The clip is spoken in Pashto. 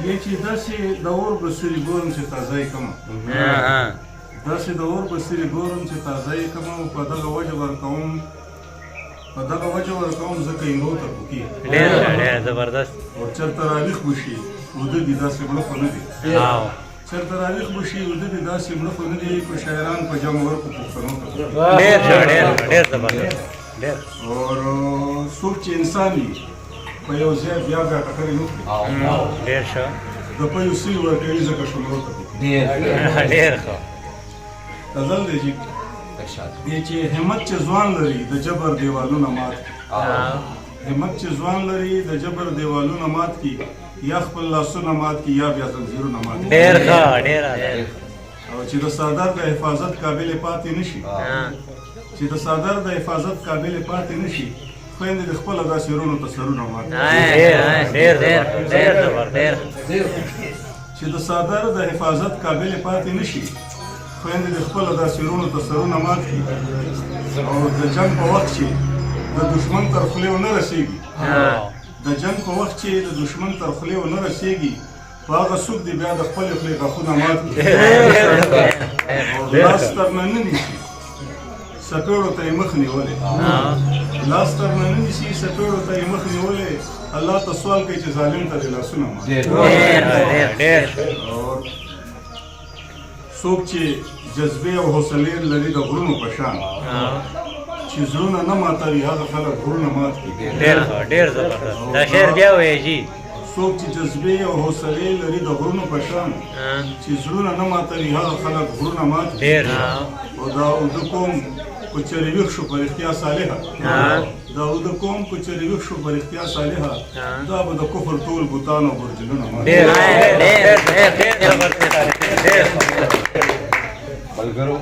دې چې داسې د اور بڅري ګورم چې تازه یې کړمه داسې د اور بڅري ګورم چې تازه یې کړمه او په دغه وجه ورکوم ځکه یې نو ته پوکي ډېر زبردست او چېرته راویښ وشي اوده دي داسې مړه خو نه دي چېرته راویښ وشي اوده دي داسې مړه خو نه دي په شاعران په جمع ورکو پښتنو ته ډېر زبردست اور څوک چې انسان وي په یو ځای بیا ټکرې نه کړي ډېر ښه د پیو سوی ورکوي ځکه شمرو ته پوکي ډېر ښه غزل دی چې دی چې همت چې ځوان لري د جبر دیوالونه مات کړي همت چې ځوان لري د جبر دیوالونه مات کړي یا خپل لاسونه مات کړي یا بیا زنځیرونه مات کړي ډېر ښه او چې د سادات د حفاظت قابل پاتې نشي چې د صدر د حفاظت قابل پاتې نشي خويندې د خپل داسې رونو ته سرونه مات ډېر چې د صدر د حفاظت قابل پاتې نشي خويندې د خپل داسې رونو ته سرونه مات کړي او د جنگ په وخت چې د دشمن تر خولې ونه رسېږي د جنگ په وخت چې د دشمن تر خولې ونه رسېږي په هغه څوک دی بیا د خپلې خولې غاښونه مات کړي لاس تر نه نیسي سپېړو ته یې مخ نیولی لاس تر نه نیسي سپېړو ته یې مخ نیولی الله ته سوال کوي چې ظالم ته دې لاسونه مات څوک چې جذبې او حوصلې لري د غرونو په شان چې زړونه نه ماتوي هغه خلک غرونه مات کړي ډېر زبردست دا شعر بیا وایي جي څوک چې جذبې او حوصلې لري د غرونو په شان چې زړونه نه ماتوي هغه خلک غرونه مات کړي او دا اوده قوم که چېرې ویښ شو په رښتیا صالحه دا اوده قوم که چېرې ویښ شو په رښتیا صالحه دا به د کفر ټول بوتان او برجلونه مات ملګرو